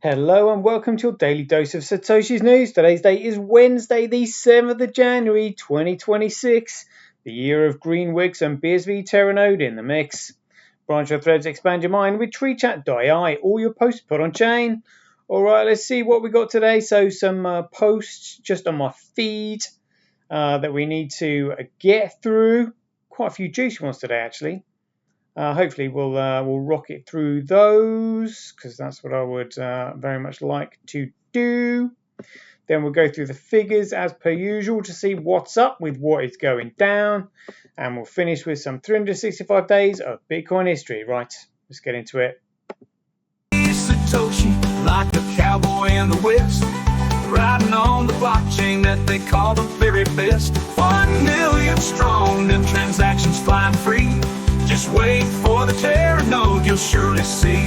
Hello and welcome to your daily dose of Satoshi's news. Today's date is Wednesday, the 7th of January, 2026. The year of green wigs and BSV Terranode in the mix. Branch your threads, expand your mind with treechat.ai. All your posts put on chain. Alright, let's see what we got today. So some posts just on my feed that we need to get through. Quite a few juicy ones today, actually. Hopefully we'll rocket through those because that's what I would very much like to do. Then we'll go through the figures as per usual to see what's up with what is going down. And we'll finish with some 365 days of Bitcoin history. Right, let's get into it. Satoshi, like a cowboy in the West, riding on the blockchain that they call the very best. 1 million strong, and transactions flying free. Just wait for the Terra node, you'll surely see.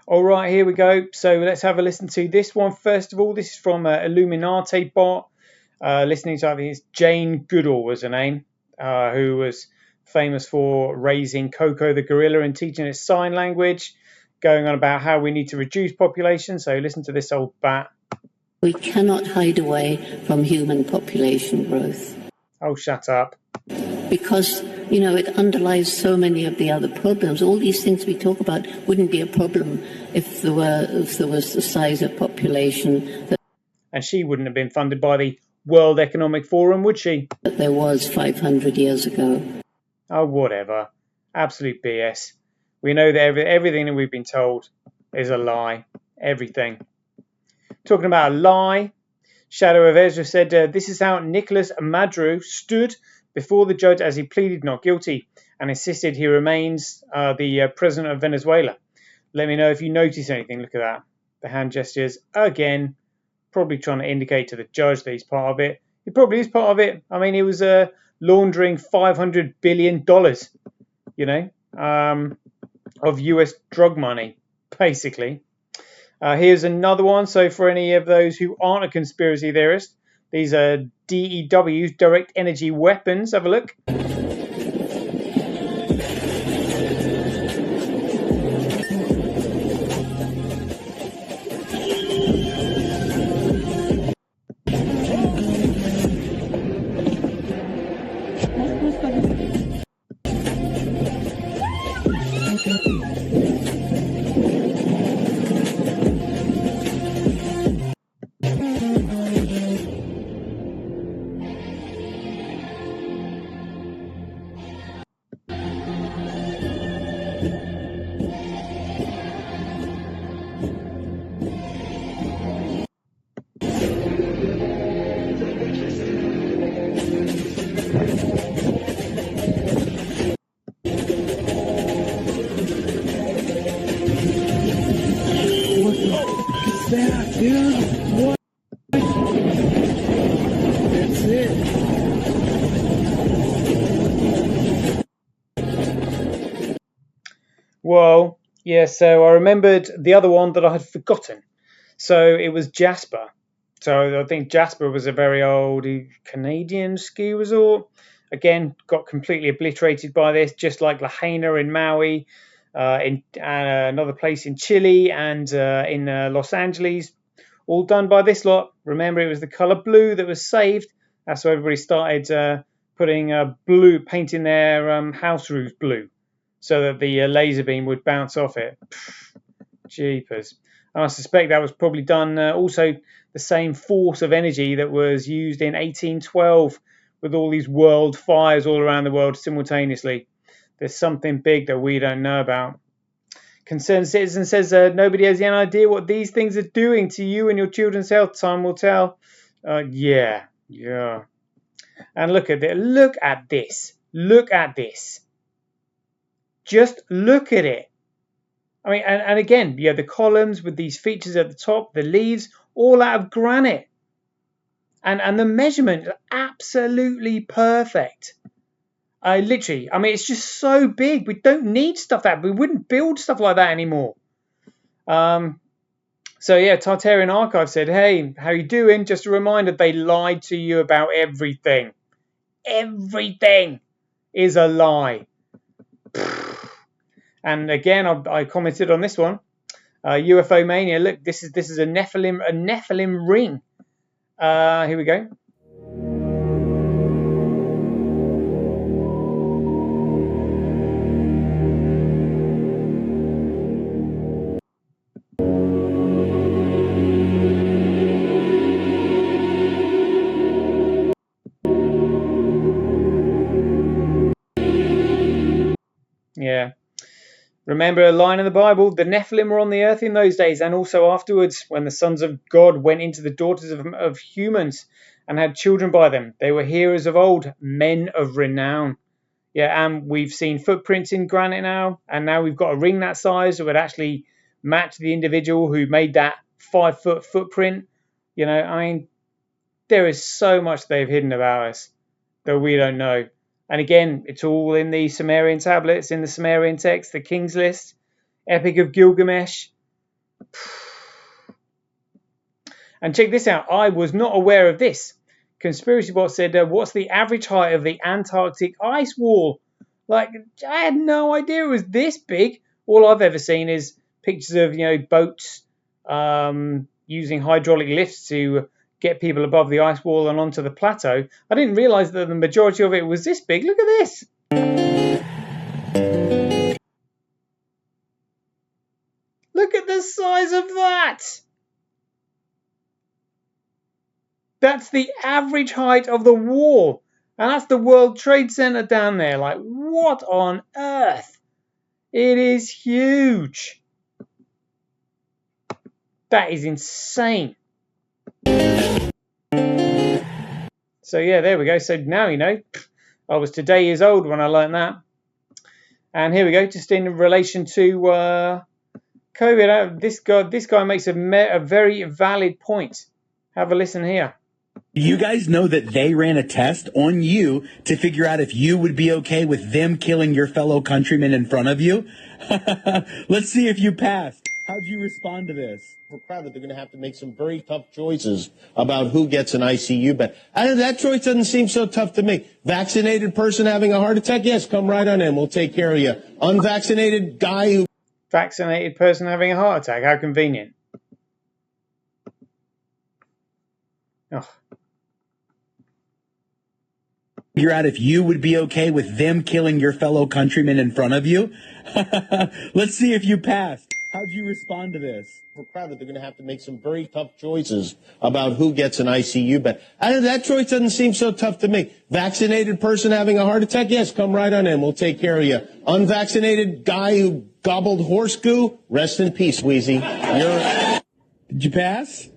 All right, here we go. So let's have a listen to this one first of all. This is from Illuminati bot. Listening to, I think it's Jane Goodall was her name, who was famous for raising Coco the gorilla and teaching its sign language, going on about how we need to reduce population. So listen to this old bat. We cannot hide away from human population growth. Oh, shut up. Because, it underlies so many of the other problems. All these things we talk about wouldn't be a problem if there was the size of population and she wouldn't have been funded by the World Economic Forum, would she? That there was 500 years ago. Oh, whatever. Absolute BS. We know that everything that we've been told is a lie. Everything. Talking about a lie, Shadow of Ezra said, this is how Nicolas Maduro stood before the judge as he pleaded not guilty and insisted he remains the president of Venezuela. Let me know if you notice anything. Look at that. The hand gestures again, probably trying to indicate to the judge that he's part of it. He probably is part of it. I mean, he was laundering $500 billion, of US drug money, basically. Here's another one. So for any of those who aren't a conspiracy theorist, these are DEWs, direct energy weapons. Have a look. Well, yeah, so I remembered the other one that I had forgotten. So it was Jasper. So I think Jasper was a very old Canadian ski resort. Again, got completely obliterated by this, just like Lahaina in Maui, in another place in Chile and in Los Angeles. All done by this lot. Remember, it was the colour blue that was saved. That's why everybody started painting their house roofs blue, so that the laser beam would bounce off it. Jeepers. And I suspect that was probably done also the same force of energy that was used in 1812 with all these world fires all around the world simultaneously. There's something big that we don't know about. Concerned Citizen says nobody has any idea what these things are doing to you and your children's health. Time will tell. Yeah. And look at it. Look at this. Look at this. Just look at it. I mean, and again, you have the columns with these features at the top, the leaves, all out of granite. And the measurement is absolutely perfect. Literally, I mean, it's just so big. We don't need stuff that. We wouldn't build stuff like that anymore. So yeah, Tartarian Archive said, hey, how you doing? Just a reminder, they lied to you about everything. Everything is a lie. And again, I commented on this one. UFO mania. Look, this is a Nephilim ring. Here we go. Yeah. Remember a line in the Bible, the Nephilim were on the earth in those days and also afterwards when the sons of God went into the daughters of humans and had children by them. They were heroes of old, men of renown. Yeah, and we've seen footprints in granite now, and now we've got a ring that size that would actually match the individual who made that 5-foot footprint. You know, I mean, there is so much they've hidden about us that we don't know. And again, it's all in the Sumerian tablets, in the Sumerian text, the King's List, Epic of Gilgamesh. And check this out, I was not aware of this. Conspiracy Bot said, what's the average height of the Antarctic ice wall? Like, I had no idea it was this big. All I've ever seen is pictures of, boats using hydraulic lifts to get people above the ice wall and onto the plateau. I didn't realize that the majority of it was this big. Look at this. Look at the size of that. That's the average height of the wall. And that's the World Trade Center down there. Like, what on earth? It is huge. That is insane. So, yeah, there we go. So now you know. I was today years old when I learned that. And here we go. Just in relation to COVID, this guy makes a very valid point. Have a listen here. You guys know that they ran a test on you to figure out if you would be okay with them killing your fellow countrymen in front of you? Let's see if you passed. How'd you respond to this? We're proud that they're going to have to make some very tough choices about who gets an ICU bed. That choice doesn't seem so tough to me. Vaccinated person having a heart attack? Yes, come right on in. We'll take care of you. Unvaccinated guy who... Vaccinated person having a heart attack. How convenient. Oh. Figure out if you would be okay with them killing your fellow countrymen in front of you? Let's see if you passed. How'd you respond to this? We're proud that they're going to have to make some very tough choices about who gets an ICU bed. That choice doesn't seem so tough to me. Vaccinated person having a heart attack? Yes, come right on in. We'll take care of you. Unvaccinated guy who gobbled horse goo? Rest in peace, Wheezy. Did you pass?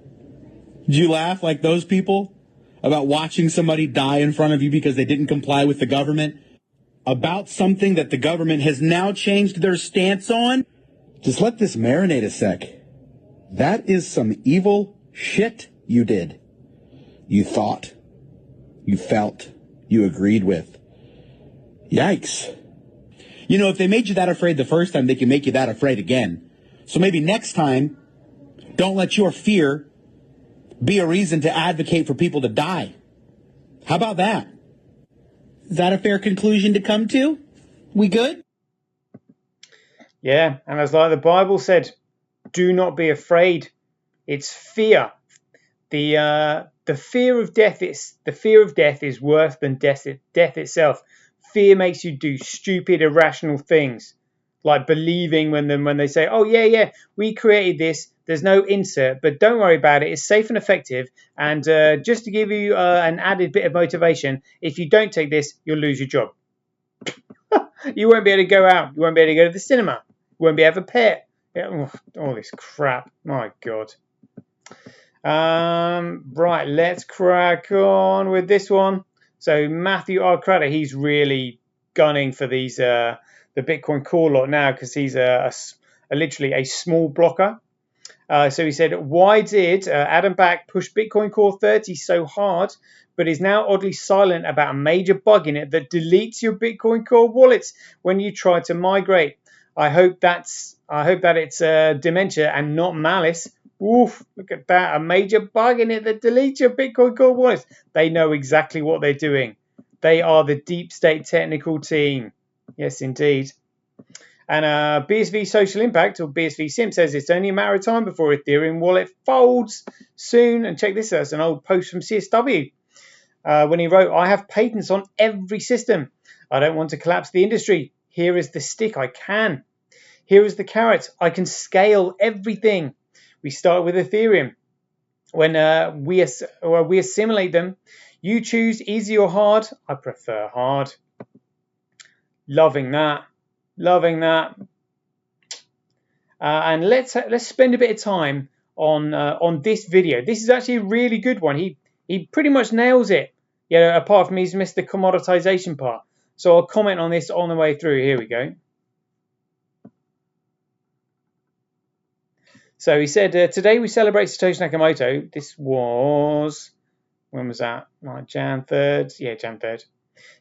Did you laugh like those people about watching somebody die in front of you because they didn't comply with the government? About something that the government has now changed their stance on? Just let this marinate a sec. That is some evil shit you did. You thought. You felt. You agreed with. Yikes. You know, if they made you that afraid the first time, they can make you that afraid again. So maybe next time, don't let your fear be a reason to advocate for people to die. How about that? Is that a fair conclusion to come to? We good? Yeah, and as like the Bible said, do not be afraid. It's fear. The fear of death is worse than death itself. Fear makes you do stupid, irrational things, like believing when they say, "Oh yeah, we created this. There's no insert, but don't worry about it. It's safe and effective." And just to give you an added bit of motivation, if you don't take this, you'll lose your job. You won't be able to go out. You won't be able to go to the cinema. You won't be able to have a pet. Yeah, all this crap. My God. Right, let's crack on with this one. So Matthew R. Craddock, he's really gunning for these the Bitcoin core lot now because he's literally a small blocker. So he said, why did Adam Back push Bitcoin Core 30 so hard, but is now oddly silent about a major bug in it that deletes your Bitcoin Core wallets when you try to migrate? I hope that it's dementia and not malice. Oof, look at that. A major bug in it that deletes your Bitcoin Core wallets. They know exactly what they're doing. They are the deep state technical team. Yes, indeed. And BSV Social Impact, or BSV Sim, says it's only a matter of time before Ethereum wallet folds soon. And check this out, it's an old post from CSW when he wrote, I have patents on every system. I don't want to collapse the industry. Here is the stick, I can. Here is the carrot, I can scale everything. We start with Ethereum. When we assimilate them, you choose easy or hard. I prefer hard. Loving that. Loving that. And let's spend a bit of time on this video. This is actually a really good one. He pretty much nails it. Apart from he's missed the commoditization part. So I'll comment on this on the way through. Here we go. So he said, today we celebrate Satoshi Nakamoto. This was, when was that? Jan 3rd. Yeah, Jan 3rd.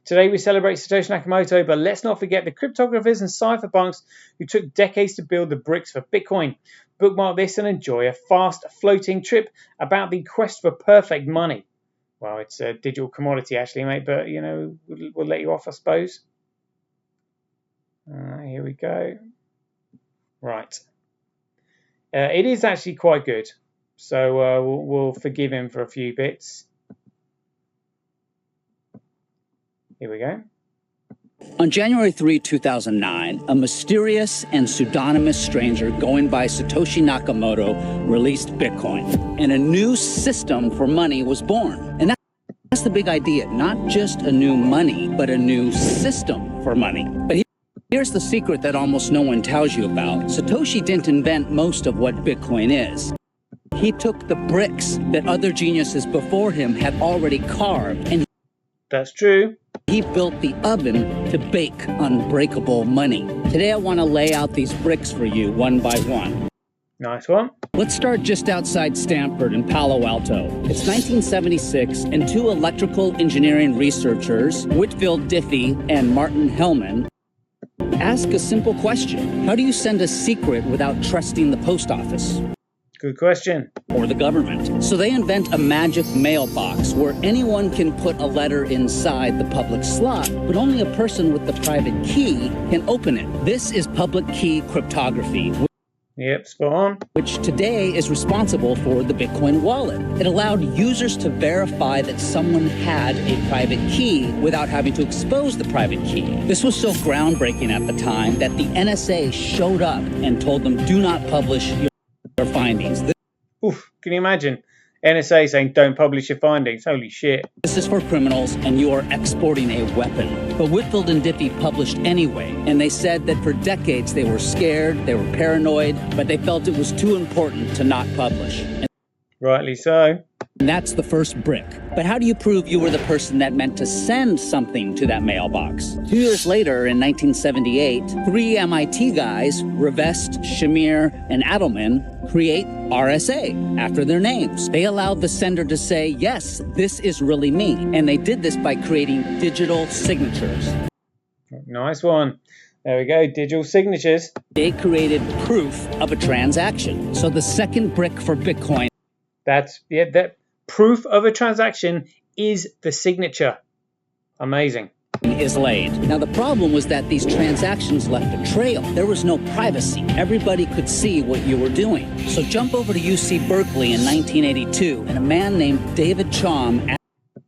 Today we celebrate Satoshi Nakamoto, but let's not forget the cryptographers and cypherpunks who took decades to build the bricks for Bitcoin. Bookmark this and enjoy a fast floating trip about the quest for perfect money. Well, it's a digital commodity actually, mate, but, we'll let you off, I suppose. Here we go. Right. It is actually quite good, so we'll forgive him for a few bits. Here we go. On January 3, 2009, a mysterious and pseudonymous stranger going by Satoshi Nakamoto released Bitcoin, and a new system for money was born. And that's the big idea, not just a new money, but a new system for money. But here's the secret that almost no one tells you about. Satoshi didn't invent most of what Bitcoin is. He took the bricks that other geniuses before him had already carved, and that's true. He built the oven to bake unbreakable money. Today I want to lay out these bricks for you one by one. Nice one. Let's start just outside Stanford in Palo Alto. It's 1976, and two electrical engineering researchers, Whitfield Diffie and Martin Hellman, ask a simple question. How do you send a secret without trusting the post office? Good question. Or the government. So they invent a magic mailbox where anyone can put a letter inside the public slot, but only a person with the private key can open it. This is public key cryptography. Yep, spot on. Which today is responsible for the Bitcoin wallet. It allowed users to verify that someone had a private key without having to expose the private key. This was so groundbreaking at the time that the NSA showed up and told them, do not publish your findings. Oof, can you imagine? NSA saying don't publish your findings. Holy shit. This is for criminals and you are exporting a weapon. But Whitfield and Diffie published anyway, and they said that for decades they were scared, they were paranoid, but they felt it was too important to not publish. Rightly so. And that's the first brick. But how do you prove you were the person that meant to send something to that mailbox? 2 years later, in 1978, three MIT guys, Revest, Shamir, and Adelman, create RSA after their names. They allowed the sender to say, yes, this is really me. And they did this by creating digital signatures. Nice one. There we go, digital signatures. They created proof of a transaction. So the second brick for Bitcoin, that proof of a transaction is the signature. Amazing. Is laid. Now the problem was that these transactions left a trail. There was no privacy. Everybody could see what you were doing. So jump over to UC Berkeley in 1982, and a man named David Chaum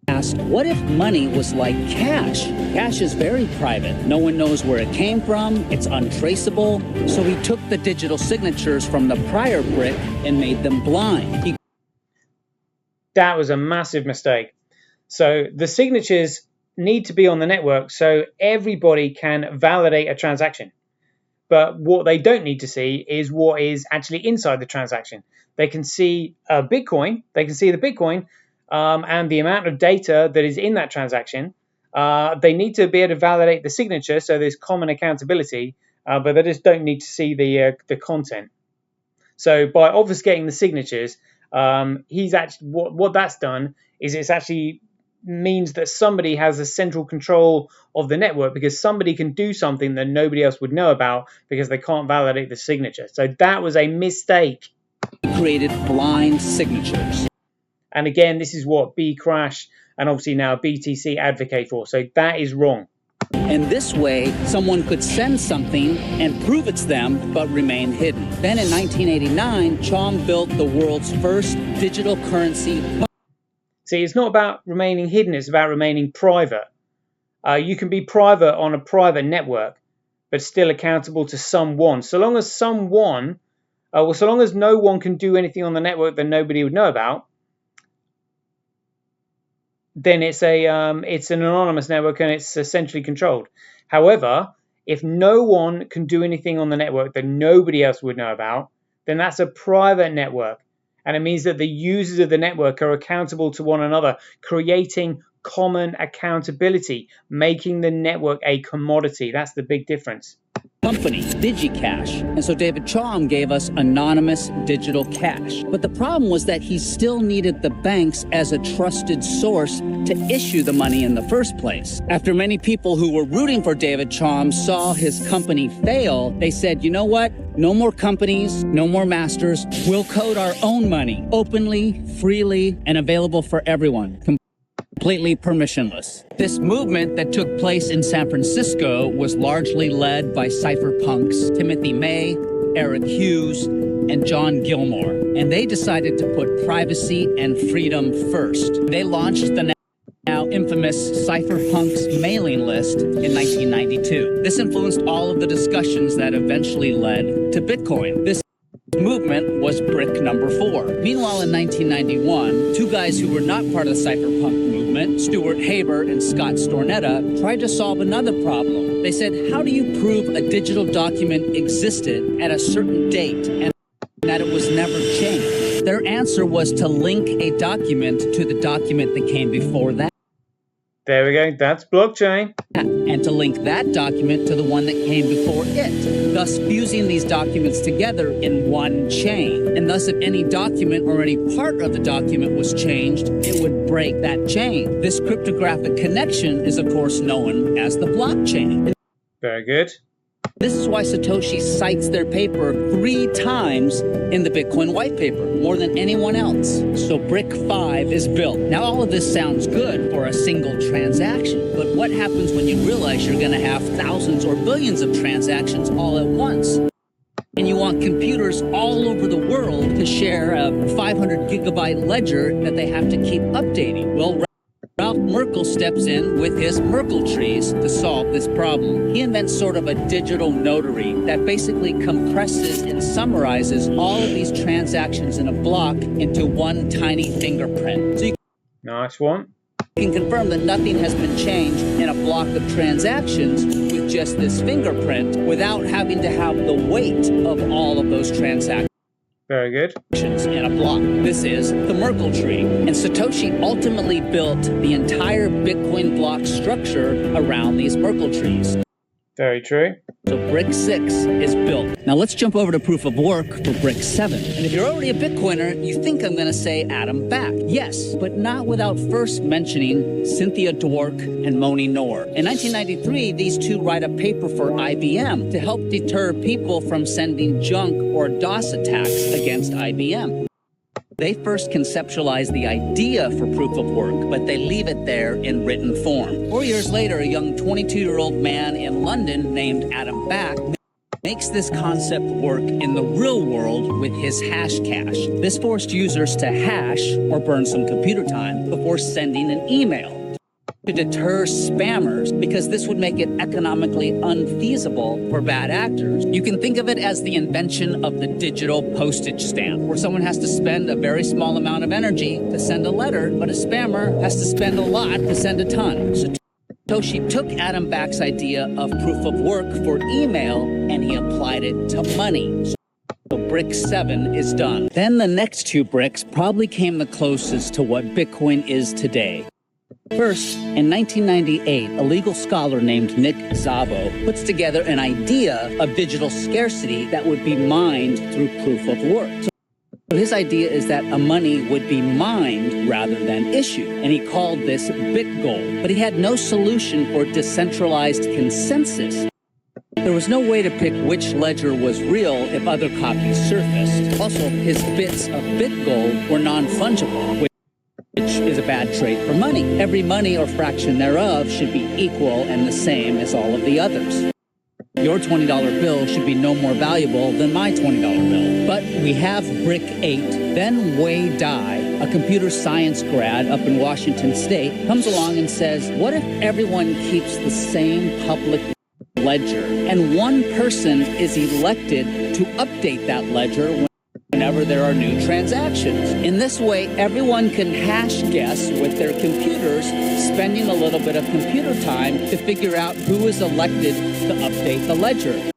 asked, what if money was like cash? Cash is very private. No one knows where it came from. It's untraceable. So he took the digital signatures from the prior brick and made them blind. That was a massive mistake. So the signatures need to be on the network so everybody can validate a transaction. But what they don't need to see is what is actually inside the transaction. They can see a Bitcoin, they can see the Bitcoin and the amount of data that is in that transaction. They need to be able to validate the signature, so there's common accountability, but they just don't need to see the content. So by obfuscating the signatures, he's actually what that's done is it's actually means that somebody has a central control of the network, because somebody can do something that nobody else would know about because they can't validate the signature. So that was a mistake. Created blind signatures. And again, this is what Bcrash and obviously now BTC advocate for. So that is wrong. And this way, someone could send something and prove it's them, but remain hidden. Then in 1989, Chom built the world's first digital currency. See, it's not about remaining hidden, it's about remaining private. You can be private on a private network, but still accountable to someone. So long as so long as no one can do anything on the network that nobody would know about, then it's an anonymous network and it's essentially controlled. However, if no one can do anything on the network that nobody else would know about, then that's a private network. And it means that the users of the network are accountable to one another, creating common accountability, making the network a commodity. That's the big difference. Company, DigiCash. And so David Chom gave us anonymous digital cash. But the problem was that he still needed the banks as a trusted source to issue the money in the first place. After many people who were rooting for David Chom saw his company fail, they said, you know what? No more companies, no more masters. We'll code our own money, openly, freely, and available for everyone. Completely permissionless. This movement that took place in San Francisco was largely led by cypherpunks Timothy May, Eric Hughes, and John Gilmore. And they decided to put privacy and freedom first. They launched the now infamous cypherpunks mailing list in 1992. This influenced all of the discussions that eventually led to Bitcoin. This movement was brick number 4. Meanwhile, in 1991, two guys who were not part of the cypherpunk movement, Stuart Haber and Scott Stornetta, tried to solve another problem. They said, how do you prove a digital document existed at a certain date and that it was never changed? Their answer was to link a document to the document that came before that. There we go, that's blockchain. And to link that document to the one that came before it, thus fusing these documents together in one chain. And thus, if any document or any part of the document was changed, it would break that chain. This cryptographic connection is, of course, known as the blockchain. Very good. This is why Satoshi cites their paper 3 times in the Bitcoin white paper, more than anyone else. So Brick 5 is built. Now, all of this sounds good for a single transaction, but what happens when you realize you're going to have thousands or billions of transactions all at once? And you want computers all over the world to share a 500 gigabyte ledger that they have to keep updating. Well, Ralph Merkle steps in with his Merkle trees to solve this problem. He invents sort of a digital notary that basically compresses and summarizes all of these transactions in a block into one tiny fingerprint. So you Nice one. can confirm that nothing has been changed in a block of transactions with just this fingerprint without having to have the weight of all of those transactions. Very good. In a block. This is the Merkle tree. And Satoshi ultimately built the entire Bitcoin block structure around these Merkle trees. Very true. So brick 6 is built. Now let's jump over to proof of work for brick 7. And if you're already a Bitcoiner, you think I'm going to say Adam Back. Yes, but not without first mentioning Cynthia Dwork and Moni Noor. In 1993, these two write a paper for IBM to help deter people from sending junk or DOS attacks against IBM. They first conceptualized the idea for proof of work, but they leave it there in written form. 4 years later, a young 22-year-old man in London named Adam Back makes this concept work in the real world with his hash cache. This forced users to hash or burn some computer time before sending an email to deter spammers, because this would make it economically unfeasible for bad actors. You can think of it as the invention of the digital postage stamp, where someone has to spend a very small amount of energy to send a letter, but a spammer has to spend a lot to send a ton. So Satoshi took Adam Back's idea of proof of work for email and he applied it to money. So brick 7 is done. Then the next 2 bricks probably came the closest to what Bitcoin is today. First, in 1998, a legal scholar named Nick Szabo puts together an idea of digital scarcity that would be mined through proof of work. So his idea is that a money would be mined rather than issued, and he called this BitGold. But he had no solution for decentralized consensus. There was no way to pick which ledger was real if other copies surfaced. Also, his bits of BitGold were non-fungible, which is a bad trade for money. Every money or fraction thereof should be equal and the same as all of the others. Your $20 bill should be no more valuable than my $20 bill. But we have Brick 8. Then Wei Dai, a computer science grad up in Washington State, comes along and says, what if everyone keeps the same public ledger and one person is elected to update that ledger whenever there are new transactions? In this way, everyone can hash guess with their computers, spending a little bit of computer time to figure out who is elected to update the ledger.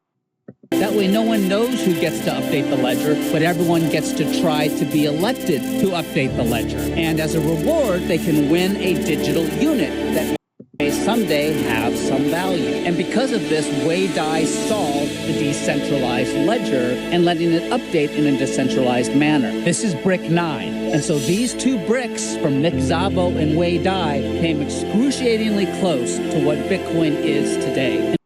That way, no one knows who gets to update the ledger, but everyone gets to try to be elected to update the ledger. And as a reward, they can win a digital unit that may someday have some value. And because of this, Wei Dai solved the decentralized ledger and letting it update in a decentralized manner. This is Brick 9. And so these two bricks from Nick Szabo and Wei Dai came excruciatingly close to what Bitcoin is today.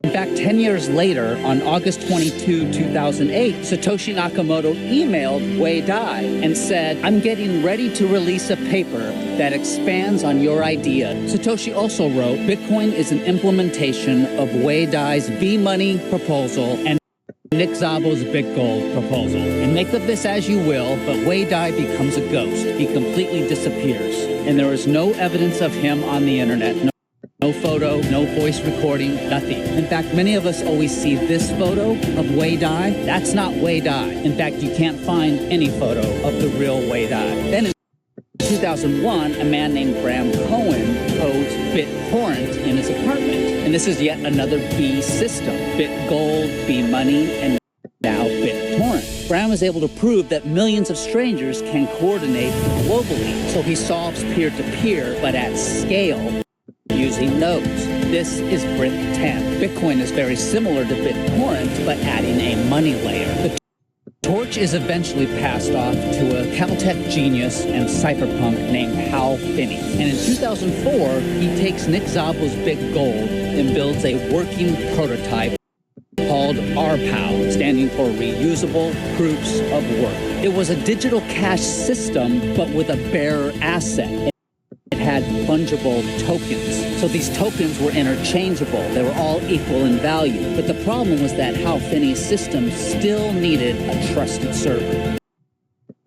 In fact, 10 years later, on August 22, 2008, Satoshi Nakamoto emailed Wei Dai and said, I'm getting ready to release a paper that expands on your idea. Satoshi also wrote, Bitcoin is an implementation of Wei Dai's B-Money proposal and Nick Szabo's BitGold proposal. And make of this as you will, but Wei Dai becomes a ghost. He completely disappears. And there is no evidence of him on the internet. No photo, no voice recording, nothing. In fact, many of us always see this photo of Wei Dai. That's not Wei Dai. In fact, you can't find any photo of the real Wei Dai. Then in 2001, a man named Graham Cohen codes BitTorrent in his apartment. And this is yet another B system. BitGold, B-Money, and now BitTorrent. Graham is able to prove that millions of strangers can coordinate globally. So he solves peer-to-peer, but at scale, using nodes. This is Brick 10. Bitcoin is very similar to BitTorrent, but adding a money layer. The torch is eventually passed off to a Caltech genius and cypherpunk named Hal Finney. And in 2004, he takes Nick Szabo's BitGold and builds a working prototype called RPOW, standing for Reusable Proofs of Work. It was a digital cash system, but with a bearer asset. It had fungible tokens. So these tokens were interchangeable. They were all equal in value. But the problem was that Hal Finney's system still needed a trusted server.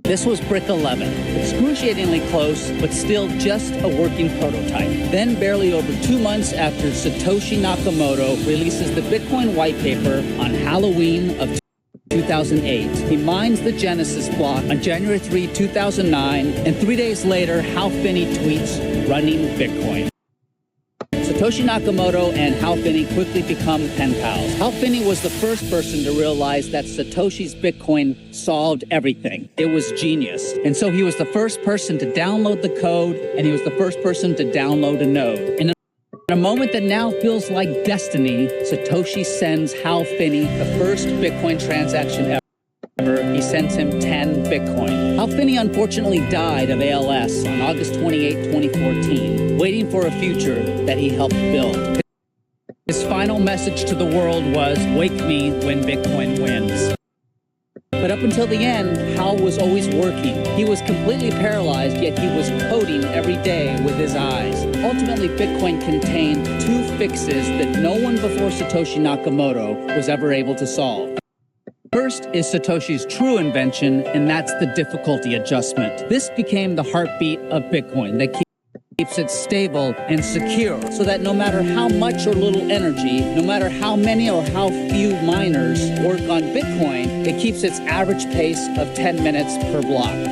This was Brick 11, excruciatingly close, but still just a working prototype. Then, barely over 2 months after Satoshi Nakamoto releases the Bitcoin white paper on Halloween of 2008, he mines the Genesis block on January 3, 2009, and 3 days later, Hal Finney tweets, running Bitcoin. Satoshi Nakamoto and Hal Finney quickly become pen pals. Hal Finney was the first person to realize that Satoshi's Bitcoin solved everything. It was genius. And so he was the first person to download the code, and he was the first person to download a node. And in a moment that now feels like destiny, Satoshi sends Hal Finney the first Bitcoin transaction ever. He sends him 10 Bitcoin. Hal Finney unfortunately died of ALS on August 28, 2014, waiting for a future that he helped build. His final message to the world was, wake me when Bitcoin wins. But up until the end, Hal was always working. He was completely paralyzed, yet he was coding every day with his eyes. Ultimately, Bitcoin contained 2 fixes that no one before Satoshi Nakamoto was ever able to solve. First is Satoshi's true invention, and that's the difficulty adjustment. This became the heartbeat of Bitcoin that keeps it stable and secure, so that no matter how much or little energy, no matter how many or how few miners work on Bitcoin, it keeps its average pace of 10 minutes per block.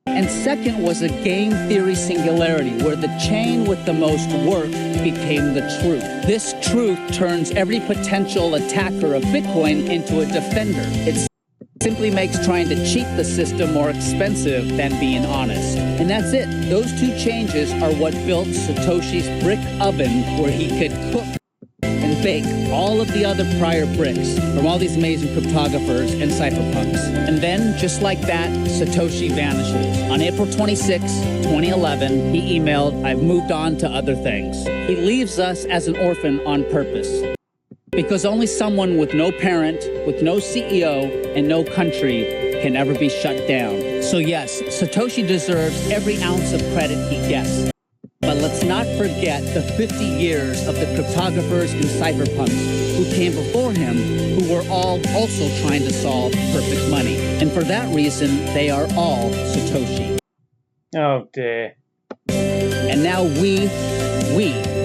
And second was a game theory singularity, where the chain with the most work became the truth. This truth turns every potential attacker of Bitcoin into a defender. It simply makes trying to cheat the system more expensive than being honest. And that's it. Those 2 changes are what built Satoshi's brick oven, where he could cook and bake all of the other prior bricks from all these amazing cryptographers and cypherpunks. And then, just like that, Satoshi vanishes. On April 26, 2011, he emailed, I've moved on to other things. He leaves us as an orphan on purpose. Because only someone with no parent, with no CEO, and no country can ever be shut down. So yes, Satoshi deserves every ounce of credit he gets. But let's not forget the 50 years of the cryptographers and cypherpunks who came before him, who were all also trying to solve perfect money. And for that reason, they are all Satoshi. Oh dear. And now we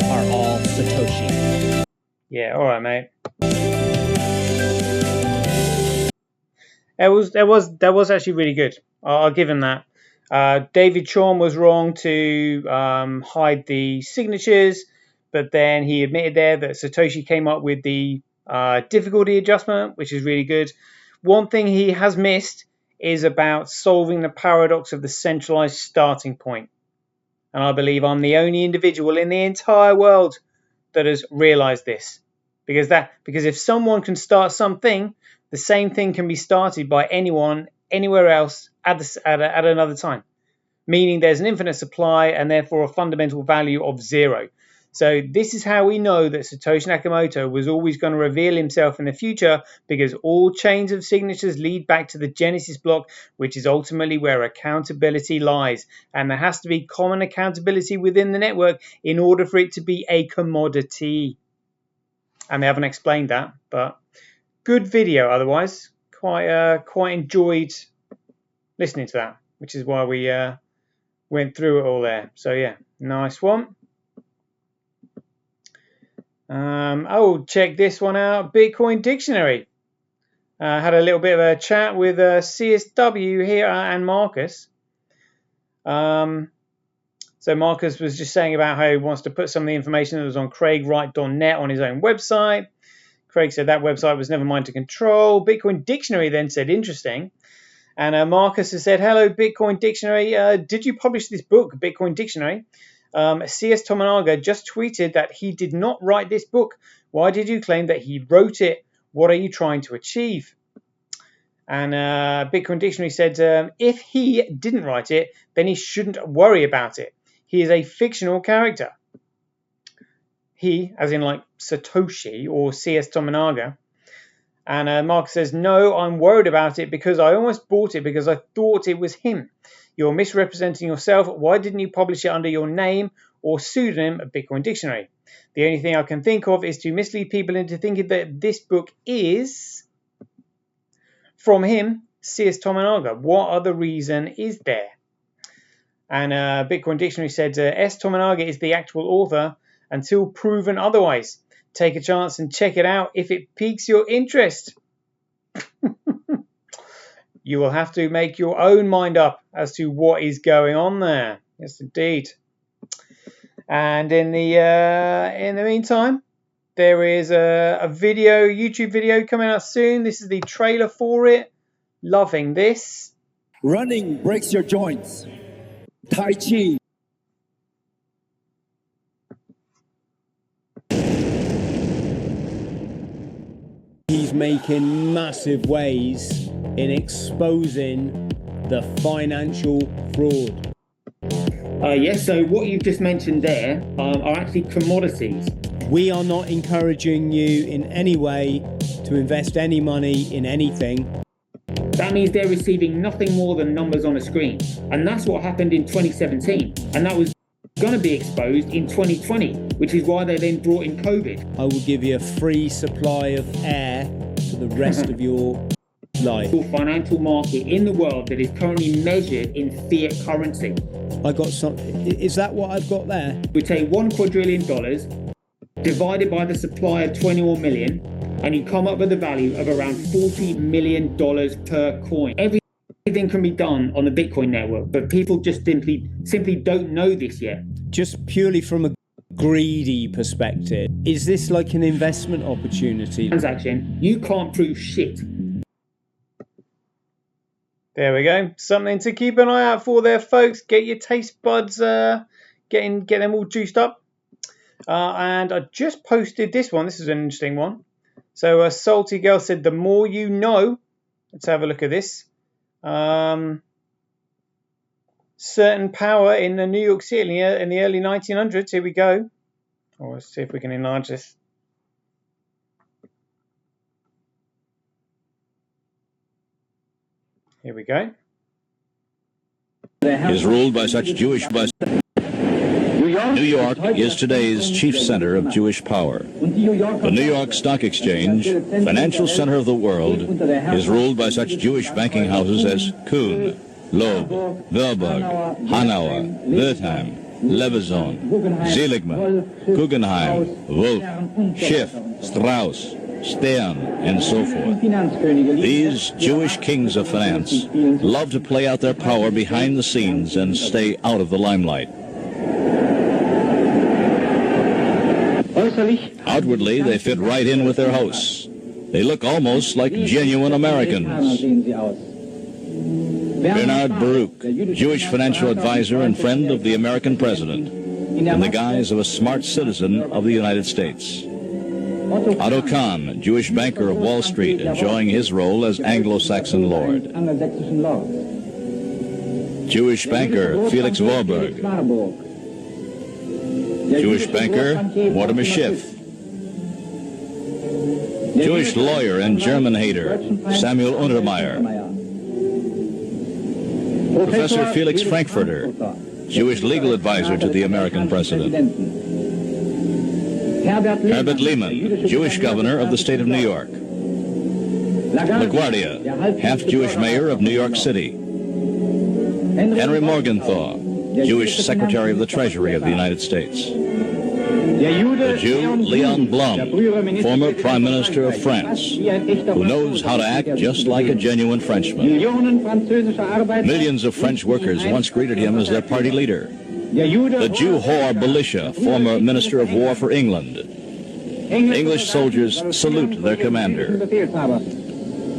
are all Satoshi. Yeah, all right, mate. That was actually really good. I'll give him that. David Chaum was wrong to hide the signatures, but then he admitted there that Satoshi came up with the difficulty adjustment, which is really good. One thing he has missed is about solving the paradox of the centralized starting point. And I believe I'm the only individual in the entire world that has realized this. Because if someone can start something, the same thing can be started by anyone anywhere else at another time, meaning there's an infinite supply and therefore a fundamental value of zero. So this is how we know that Satoshi Nakamoto was always going to reveal himself in the future, because all chains of signatures lead back to the Genesis block, which is ultimately where accountability lies. And there has to be common accountability within the network in order for it to be a commodity. And they haven't explained that, but good video otherwise. Quite enjoyed listening to that, which is why we went through it all there. So yeah, nice one. Check this one out. Bitcoin Dictionary. Had a little bit of a chat with CSW here and Marcus. So Marcus was just saying about how he wants to put some of the information that was on CraigWright.net on his own website. Craig said that website was never mine to control. Bitcoin Dictionary then said, interesting. And Marcus has said, hello, Bitcoin Dictionary. Did you publish this book, Bitcoin Dictionary? CS Tominaga just tweeted that he did not write this book. Why did you claim that he wrote it? What are you trying to achieve? And Bitcoin Dictionary said, if he didn't write it, then he shouldn't worry about it. He is a fictional character. He, as in like Satoshi or CS Tominaga. And Mark says, no, I'm worried about it because I almost bought it because I thought it was him. You're misrepresenting yourself. Why didn't you publish it under your name or pseudonym of Bitcoin Dictionary? The only thing I can think of is to mislead people into thinking that this book is from him, CS Tominaga. What other reason is there? And Bitcoin Dictionary said, S. Tominaga is the actual author until proven otherwise. Take a chance and check it out if it piques your interest. You will have to make your own mind up as to what is going on there. Yes, indeed. And in the meantime, there is a video, YouTube video coming out soon. This is the trailer for it. Loving this. Running breaks your joints. Tai Chi. He's making massive waves in exposing the financial fraud. Yes, so what you've just mentioned there are actually commodities. We are not encouraging you in any way to invest any money in anything. That means they're receiving nothing more than numbers on a screen. And that's what happened in 2017. And that was going to be exposed in 2020, which is why they then brought in COVID. I will give you a free supply of air for the rest of your life. Financial market in the world that is currently measured in fiat currency. I got some. Is that what I've got there? We take $1 quadrillion divided by the supply of 21 million, and you come up with a value of around $40 million per coin. Everything can be done on the Bitcoin network, but people just simply don't know this yet. Just purely from a greedy perspective, is this like an investment opportunity? Transaction, you can't prove shit. There we go. Something to keep an eye out for there, folks. Get your taste buds, get them all juiced up. And I just posted this one. This is an interesting one. So Salty Girl said, the more you know. Let's have a look at this. Certain power in the New York City in the early 1900s. Here we go. Oh, let's see if we can enlarge this. Here we go. is ruled by such Jewish New York is today's chief center of Jewish power. The New York Stock Exchange, financial center of the world, is ruled by such Jewish banking houses as Kuhn, Loeb, Warburg, Hanauer, Wertheim, Leveson, Seligman, Guggenheim, Wolf, Schiff, Strauss, Stern, and so forth. These Jewish kings of finance love to play out their power behind the scenes and stay out of the limelight. Outwardly, they fit right in with their hosts. They look almost like genuine Americans. Bernard Baruch, Jewish financial advisor and friend of the American president, in the guise of a smart citizen of the United States. Otto Kahn, Jewish banker of Wall Street, enjoying his role as Anglo-Saxon lord. Jewish banker Felix Warburg. Jewish banker Mortimer Schiff. Jewish lawyer and German hater Samuel Untermyer. Professor Felix Frankfurter, Jewish legal advisor to the American president. Herbert Lehman, Jewish governor of the state of New York. LaGuardia, half-Jewish mayor of New York City. Henry Morgenthau, Jewish secretary of the Treasury of the United States. The Jew Leon Blum, former prime minister of France, who knows how to act just like a genuine Frenchman. Millions of French workers once greeted him as their party leader. The Jew whore Belisha, former minister of war for England. English soldiers salute their commander.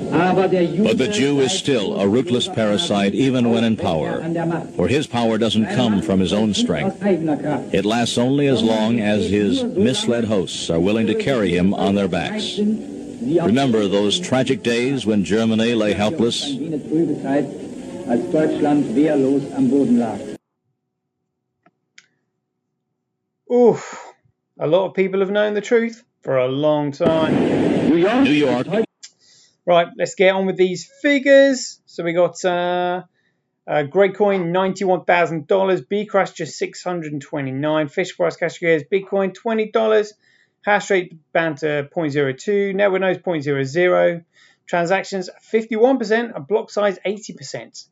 But the Jew is still a ruthless parasite even when in power, for his power doesn't come from his own strength. It lasts only as long as his misled hosts are willing to carry him on their backs. Remember those tragic days when Germany lay helpless? Oof. A lot of people have known the truth for a long time. New York. Right, let's get on with these figures. So we got Gradecoin, $91,000. Bcrash just $629. Fisher Price Cash Shares, Bitcoin $20. Hash rate bound to 0.02. Network nodes 0.00. Transactions 51%. And block size 80%.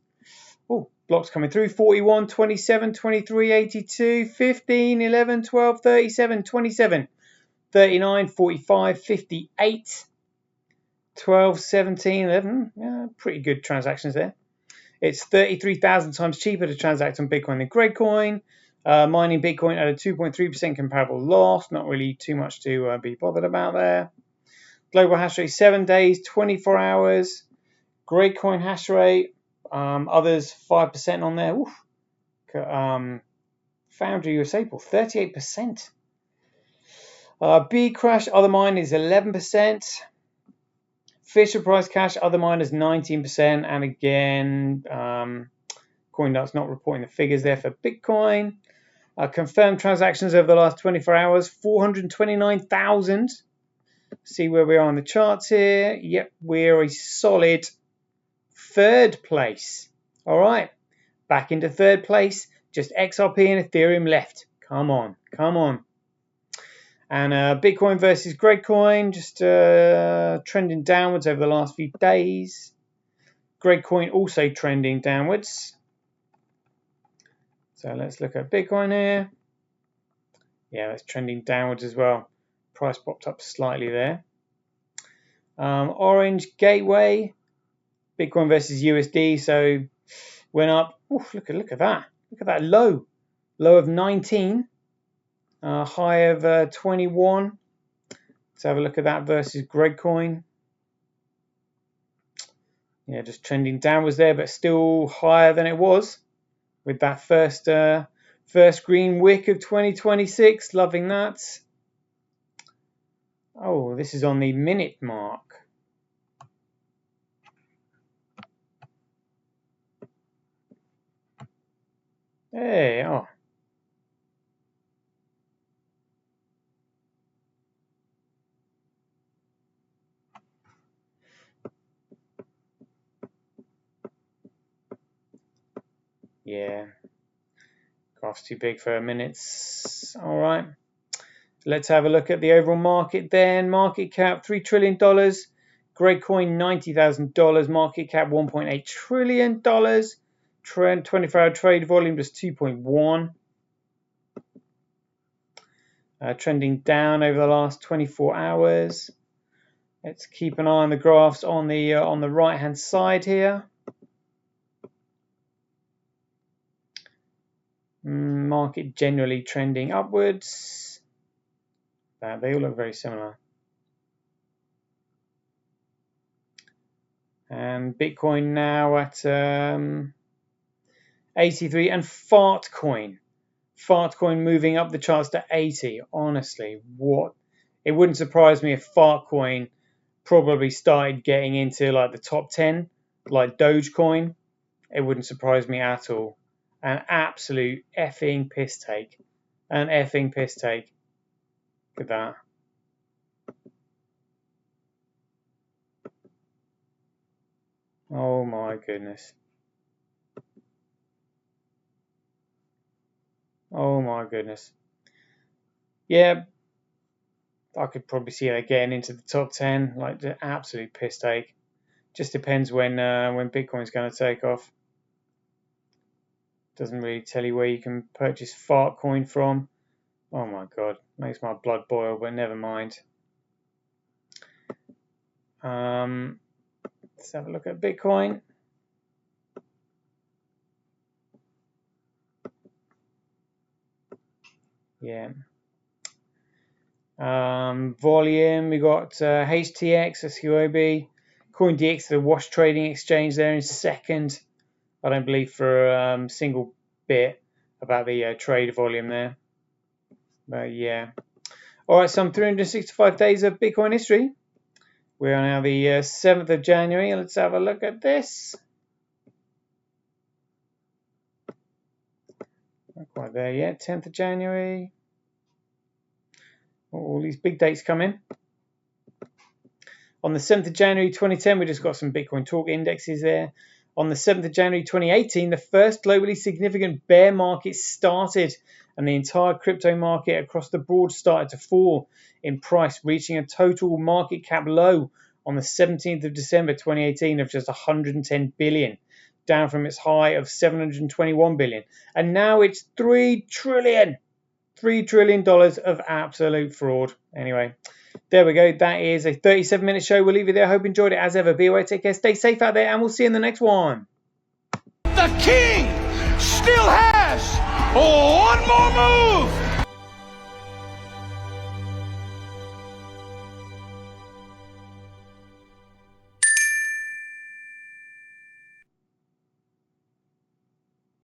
Oh, blocks coming through 41, 27, 23, 82, 15, 11, 12, 37, 27, 39, 45, 58. 12, 17, 11, yeah, pretty good transactions there. It's 33,000 times cheaper to transact on Bitcoin than Gradecoin. Mining Bitcoin at a 2.3% comparable loss. Not really too much to be bothered about there. Global hash rate 7 days, 24 hours. Gradecoin hash rate. Others 5% on there. Oof. Foundry USA 38%. Bcrash other mine is 11%. Fisher Price Cash, other miners 19%, and again, CoinDart's not reporting the figures there for Bitcoin. Confirmed transactions over the last 24 hours, 429,000. See where we are on the charts here. Yep, we're a solid third place. All right, back into third place. Just XRP and Ethereum left. Come on, come on. And Bitcoin versus Gradecoin, just trending downwards over the last few days. Gradecoin also trending downwards. So let's look at Bitcoin here. Yeah, that's trending downwards as well. Price popped up slightly there. Orange Gateway, Bitcoin versus USD. So went up. Oof, look at that. Look at that low of 19. High of 21. Let's have a look at that versus Gradecoin. Yeah, just trending downwards there, but still higher than it was with that first green wick of 2026. Loving that. Oh, this is on the minute mark. Hey, oh. Yeah. Graph's too big for minutes. All right. Let's have a look at the overall market then. Market cap $3 trillion. Great coin $90,000. Market cap $1.8 trillion. Trend 24-hour trade volume just 2.1. Trending down over the last 24 hours. Let's keep an eye on the graphs on the right hand side here. Market generally trending upwards. They all look very similar. And Bitcoin now at 83, and Fartcoin moving up the charts to 80. Honestly, what? It wouldn't surprise me if Fartcoin probably started getting into like the top 10, like Dogecoin. It wouldn't surprise me at all. An absolute effing piss take. An effing piss take. Look at that. Oh my goodness. Oh my goodness. Yeah, I could probably see that getting into the top 10, like the absolute piss take. Just depends when Bitcoin's going to take off. Doesn't really tell you where you can purchase Fartcoin from. Oh my god, makes my blood boil, but never mind. Let's have a look at Bitcoin. Yeah. Volume, we got HTX, SQOB, CoinDX, the wash trading exchange there in second. I don't believe for a single bit about the trade volume there. But yeah. Alright, some 365 days of Bitcoin history. We are now the 7th of January. Let's have a look at this. Not quite there yet. 10th of January. All these big dates come in. On the 7th of January 2010, we just got some Bitcoin Talk indexes there. On the 7th of January 2018, the first globally significant bear market started, and the entire crypto market across the board started to fall in price, reaching a total market cap low on the 17th of December 2018 of just 110 billion, down from its high of 721 billion. And now it's $3 trillion. $3 trillion of absolute fraud. Anyway, there we go. That is a 37-minute show. We'll leave you there. I hope you enjoyed it. As ever, be aware, take care, stay safe out there, and we'll see you in the next one. The king still has one more move.